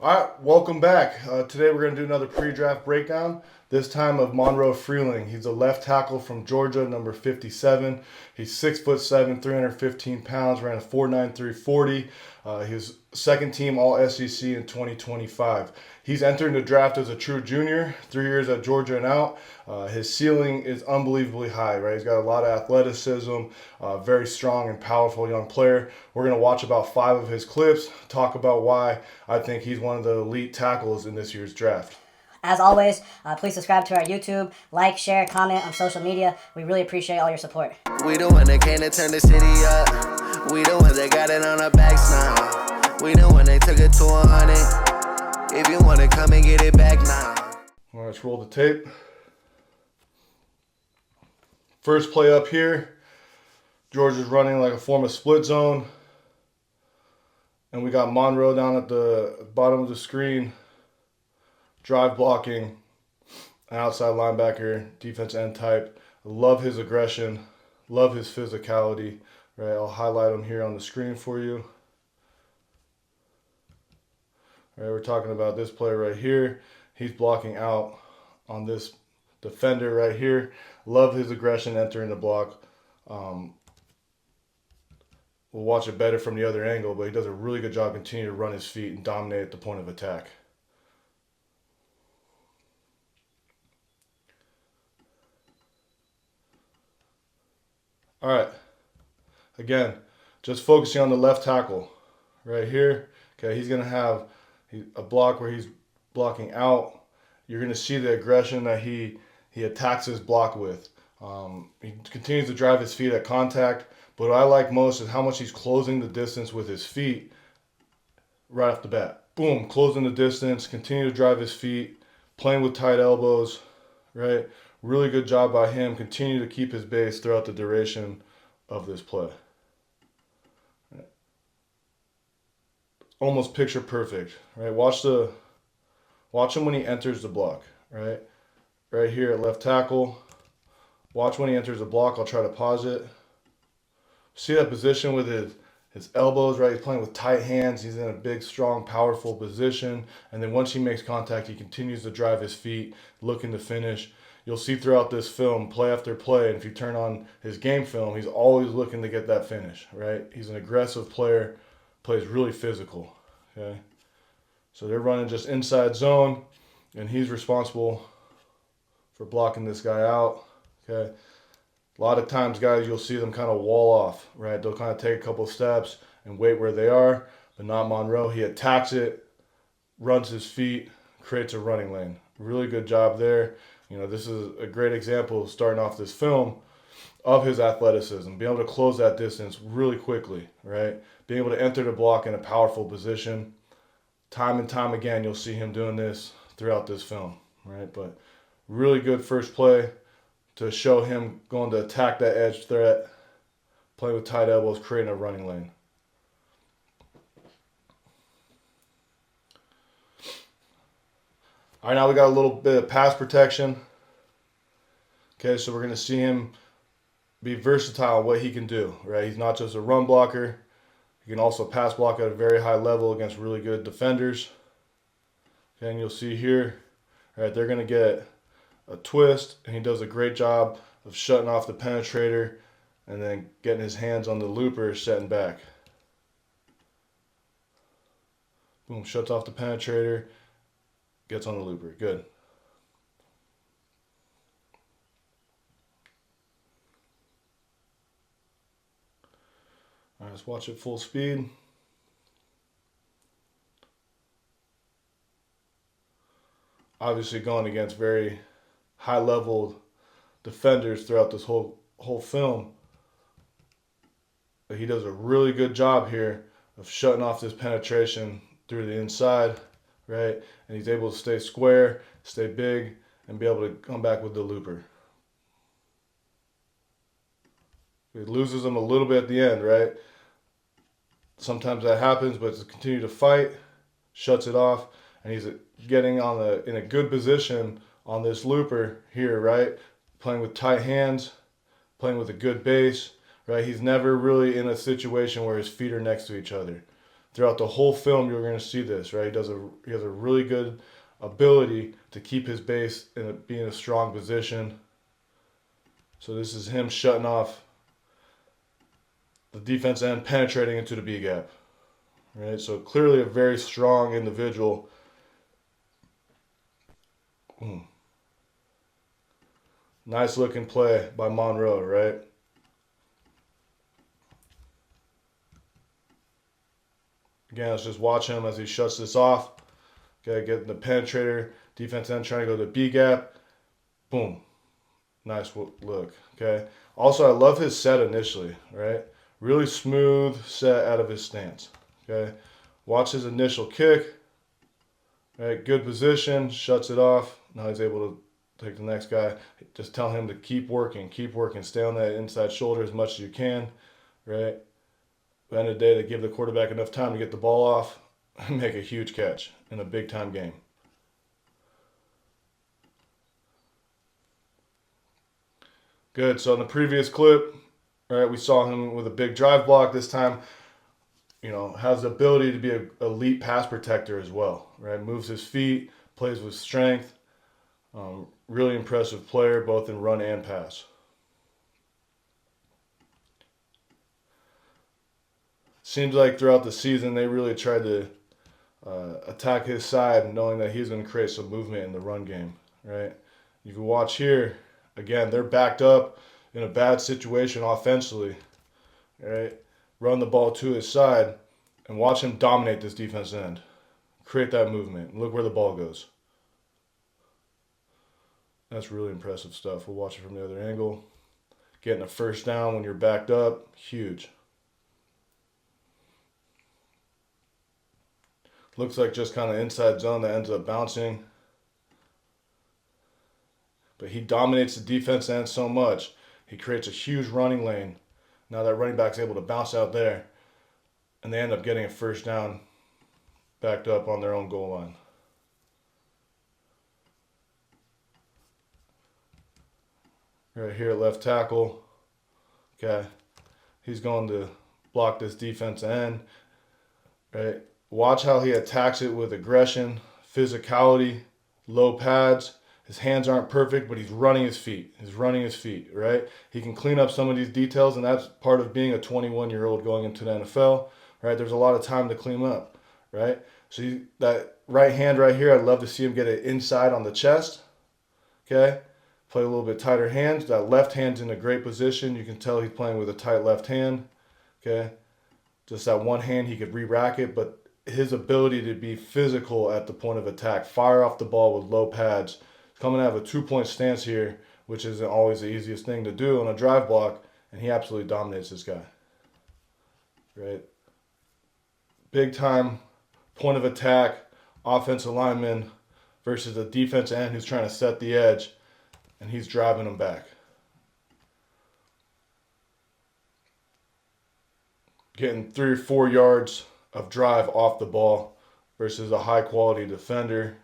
All right, welcome back. Today we're going to do another pre-draft breakdown, this time of Monroe Freeling. He's a left tackle from Georgia, number 57. He's 6'7", 315 pounds, ran a 4.93 40. His second team All SEC in 2025. He's entering the draft as a true junior, 3 years at Georgia and out. His ceiling is unbelievably high, right? He's got a lot of athleticism, very strong and powerful young player. We're going to watch about 5 of his clips, talk about why I think he's one of the elite tackles in this year's draft. As always, please subscribe to our YouTube, like, share, comment on social media. We really appreciate all your support. We the one that came to turn the city up. We the ones that got it on our backs now. We the one that took it to 100. If you want to come and get it back now. All right, let's roll the tape. First play up here, Georgia's running like a form of split zone. And we got Monroe down at the bottom of the screen, drive blocking, an outside linebacker, defense end type. Love his aggression, love his physicality. Right, I'll highlight him here on the screen for you. All right, we're talking about this player right here. He's blocking out on this defender right here. Love his aggression entering the block. We'll watch it better from the other angle, but he does a really good job continuing to run his feet and dominate at the point of attack. All right. Again, just focusing on the left tackle right here. Okay, he's going to have a block where he's blocking out. You're going to see the aggression that he attacks his block with. He continues to drive his feet at contact, but what I like most is how much he's closing the distance with his feet right off the bat. Boom, closing the distance, continue to drive his feet, playing with tight elbows, right? Really good job by him. Continue to keep his base throughout the duration of this play. Almost picture perfect, right? Watch him when he enters the block, right? Right here at left tackle. Watch when he enters the block. I'll try to pause it. See that position with his elbows, right? He's playing with tight hands. He's in a big, strong, powerful position. And then once he makes contact, he continues to drive his feet, looking to finish. You'll see throughout this film, play after play, and if you turn on his game film, he's always looking to get that finish, right? He's an aggressive player, plays really physical, okay? So they're running just inside zone, and he's responsible for blocking this guy out, okay? A lot of times, guys, you'll see them kind of wall off, right? They'll kind of take a couple steps and wait where they are, but not Monroe. He attacks it, runs his feet, creates a running lane. Really good job there. You know, this is a great example of starting off this film of his athleticism, being able to close that distance really quickly, right? Being able to enter the block in a powerful position. Time and time again, you'll see him doing this throughout this film, right? But really good first play to show him going to attack that edge threat, playing with tight elbows, creating a running lane. All right, now we got a little bit of pass protection. Okay, so we're going to see him be versatile in what he can do, right? He's not just a run blocker. He can also pass block at a very high level against really good defenders. Okay, and you'll see here, right, they're going to get a twist, and he does a great job of shutting off the penetrator and then getting his hands on the looper, setting back. Boom, shuts off the penetrator, gets on the looper. Good. All right, let's watch it full speed. Obviously going against very high-level defenders throughout this whole film. But he does a really good job here of shutting off this penetration through the inside, right? And he's able to stay square, stay big, and be able to come back with the looper. He loses him a little bit at the end, right? Sometimes that happens, but to continue to fight, shuts it off, and he's getting in a good position on this looper here, right? Playing with tight hands, playing with a good base, right? He's never really in a situation where his feet are next to each other. Throughout the whole film, you're going to see this, right? He has a really good ability to keep his base and be in a strong position. So this is him shutting off the defense end, penetrating into the B gap. Right? So clearly a very strong individual. Nice looking play by Monroe, right? Again, let's just watch him as he shuts this off. Okay, getting the penetrator, defense end trying to go to the B gap. Boom. Nice look. Okay. Also, I love his set initially, right? Really smooth set out of his stance. Okay. Watch his initial kick. Right, good position, shuts it off. Now he's able to take the next guy. Just tell him to keep working, stay on that inside shoulder as much as you can. Right. At the end of the day, to give the quarterback enough time to get the ball off and make a huge catch in a big time game. Good. So in the previous clip, right, we saw him with a big drive block. This time, has the ability to be an elite pass protector as well. Right, moves his feet, plays with strength. Really impressive player, both in run and pass. Seems like throughout the season they really tried to attack his side, knowing that he's going to create some movement in the run game. Right, you can watch here. Again, they're backed up in a bad situation offensively. Right? Run the ball to his side and watch him dominate this defense end. Create that movement. Look where the ball goes. That's really impressive stuff. We'll watch it from the other angle. Getting a first down when you're backed up, huge. Looks like just kind of inside zone that ends up bouncing. But he dominates the defense end so much, he creates a huge running lane. Now that running back's able to bounce out there, and they end up getting a first down backed up on their own goal line. Right here at left tackle. Okay. He's going to block this defense end. Right. Watch how he attacks it with aggression, physicality, low pads. His hands aren't perfect, but he's running his feet. Right? He can clean up some of these details, and that's part of being a 21-year-old going into the NFL. Right? There's a lot of time to clean up. Right? So that right hand right here, I'd love to see him get it inside on the chest. Okay? Play a little bit tighter hands. That left hand's in a great position. You can tell he's playing with a tight left hand. Okay? Just that one hand, he could re-rack it, but his ability to be physical at the point of attack, fire off the ball with low pads, coming out of a 2-point stance here, which isn't always the easiest thing to do on a drive block, and he absolutely dominates this guy. Right? Big time point of attack, offensive lineman versus a defense end who's trying to set the edge, and he's driving him back. Getting 3 or 4 yards of drive off the ball versus a high quality defender.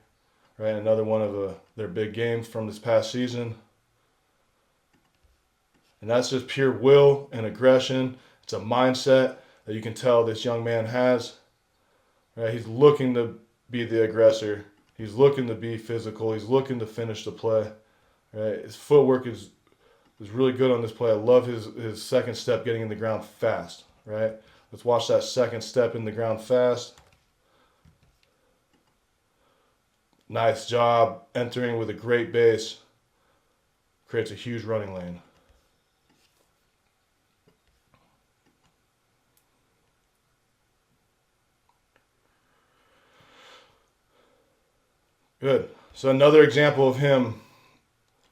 Right, another one of their big games from this past season. And that's just pure will and aggression. It's a mindset that you can tell this young man has. Right, he's looking to be the aggressor. He's looking to be physical. He's looking to finish the play. Right, his footwork is really good on this play. I love his second step getting in the ground fast. Right, let's watch that second step in the ground fast. Nice job entering with a great base. Creates a huge running lane. Good. So another example of him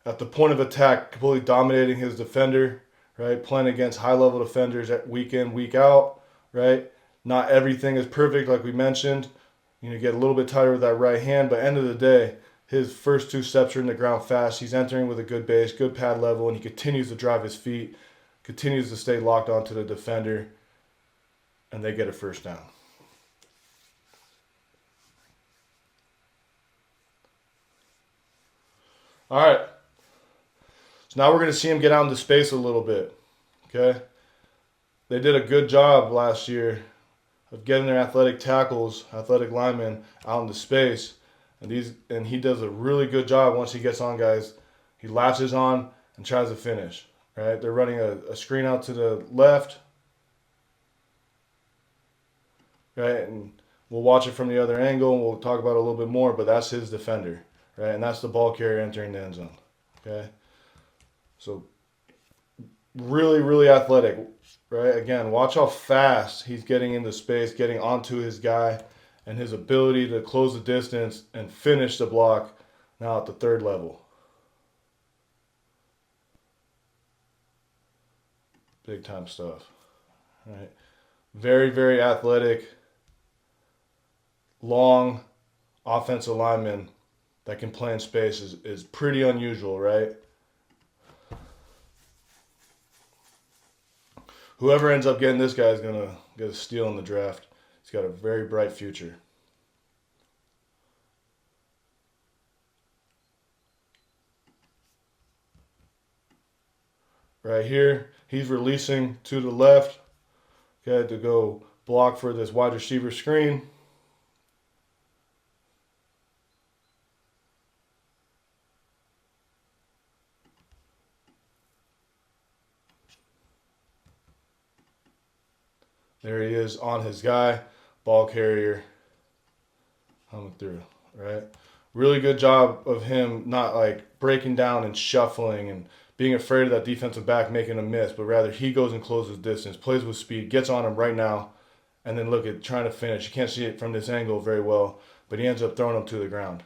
at the point of attack, completely dominating his defender, right? Playing against high-level defenders week in, week out, right? Not everything is perfect, like we mentioned. Get a little bit tighter with that right hand, but end of the day, his first 2 steps are in the ground fast. He's entering with a good base, good pad level, and he continues to drive his feet, continues to stay locked onto the defender, and they get a first down. All right. So now we're going to see him get out into space a little bit. Okay? They did a good job last year of getting their athletic tackles, athletic linemen out into space. And he does a really good job once he gets on guys. He latches on and tries to finish. Right? They're running a screen out to the left. Right? And we'll watch it from the other angle and we'll talk about it a little bit more, but that's his defender. Right? And that's the ball carrier entering the end zone. Okay? So really, really athletic. Right? Again, watch how fast he's getting into space, getting onto his guy, and his ability to close the distance and finish the block now at the third level. Big time stuff. Right? Very, very athletic, long offensive lineman that can play in space is pretty unusual, right? Whoever ends up getting this guy is going to get a steal in the draft. He's got a very bright future. Right here, he's releasing to the left, okay, to go block for this wide receiver screen. There he is on his guy, ball carrier, coming through, right? Really good job of him not like breaking down and shuffling and being afraid of that defensive back making a miss, but rather he goes and closes distance, plays with speed, gets on him right now, and then look at trying to finish. You can't see it from this angle very well, but he ends up throwing him to the ground.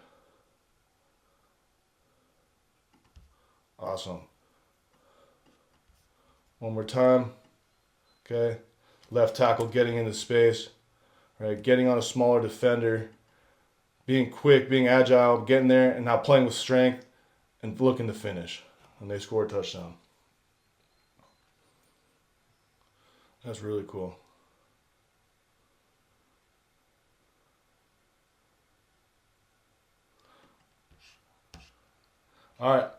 Awesome. One more time. Okay. Left tackle getting into space, right? Getting on a smaller defender, being quick, being agile, getting there, and now playing with strength and looking to finish. And they score a touchdown. That's really cool. All right.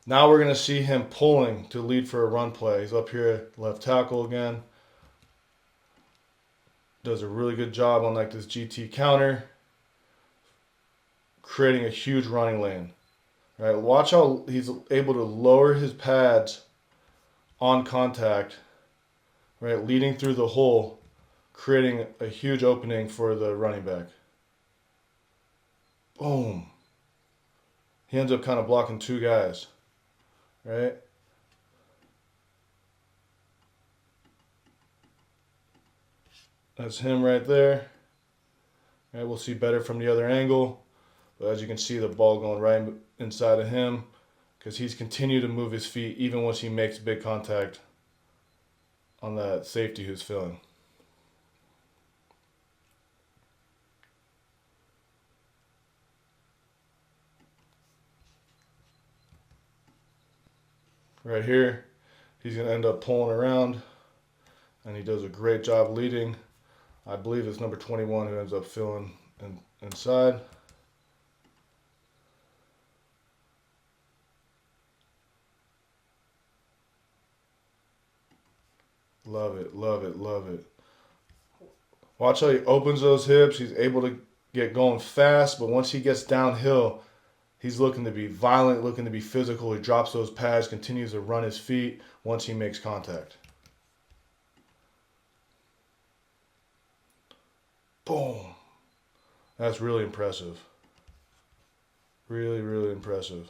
Now we're going to see him pulling to lead for a run play. He's up here, left tackle again. Does a really good job on like this GT counter, creating a huge running lane. Right, watch how he's able to lower his pads on contact, right, leading through the hole, creating a huge opening for the running back. Boom. He ends up kind of blocking two guys, right? That's him right there. Right, we'll see better from the other angle. But as you can see, the ball going right inside of him because he's continued to move his feet even once he makes big contact on that safety who's filling. Right here, he's going to end up pulling around, and he does a great job leading. I believe it's number 21 who ends up filling inside. Love it, love it, love it. Watch how he opens those hips. He's able to get going fast, but once he gets downhill, he's looking to be violent, looking to be physical. He drops those pads, continues to run his feet once he makes contact. Boom. That's really impressive. Really, really impressive.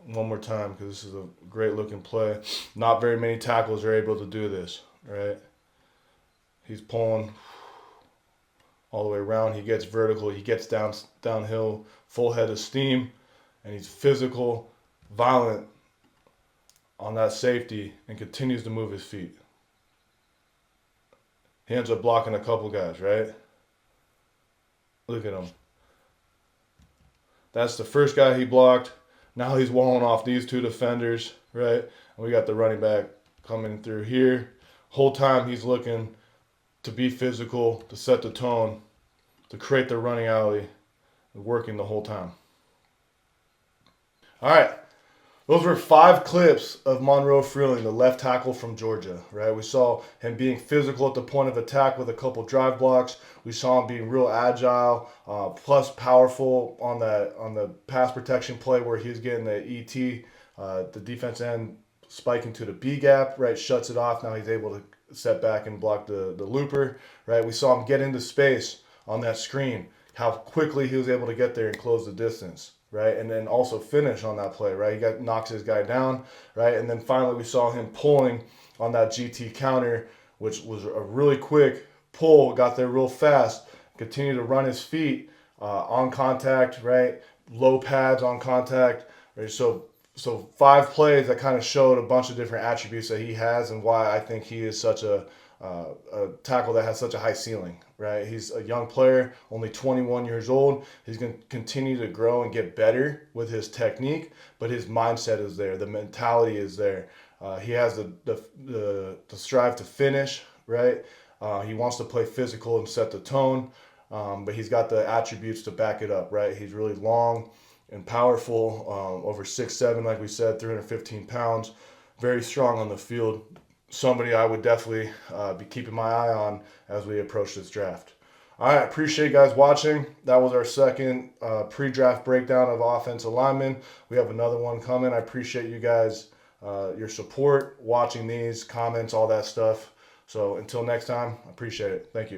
One more time because this is a great looking play. Not very many tackles are able to do this, right? He's pulling all the way around. He gets vertical. He gets downhill, full head of steam, and he's physical, violent on that safety and continues to move his feet. He ends up blocking a couple guys, right? Look at him. That's the first guy he blocked. Now he's walling off these two defenders, right? And we got the running back coming through here. Whole time he's looking to be physical, to set the tone, to create the running alley, working the whole time. All right. Those were 5 clips of Monroe Freeling, the left tackle from Georgia, right? We saw him being physical at the point of attack with a couple drive blocks. We saw him being real agile, plus powerful on the pass protection play where he's getting the ET, the defense end spiking to the B gap, right? Shuts it off. Now he's able to set back and block the looper, right? We saw him get into space on that screen, how quickly he was able to get there and close the distance, right? And then also finish on that play, right? He knocks his guy down, right? And then finally we saw him pulling on that GT counter, which was a really quick pull, got there real fast, continued to run his feet on contact, right? Low pads on contact, right? So 5 plays that kind of showed a bunch of different attributes that he has and why I think he is such a tackle that has such a high ceiling, right? He's a young player, only 21 years old. He's going to continue to grow and get better with his technique, but his mindset is there. The mentality is there. He has the strive to finish, right? He wants to play physical and set the tone, but he's got the attributes to back it up, right? He's really long and powerful, over 6'7", like we said, 315 pounds, very strong on the field. Somebody I would definitely be keeping my eye on as we approach this draft. All right, appreciate you guys watching. That was our second pre-draft breakdown of offensive linemen. We have another one coming. I appreciate you guys, your support, watching these, comments, all that stuff. So until next time, I appreciate it. Thank you.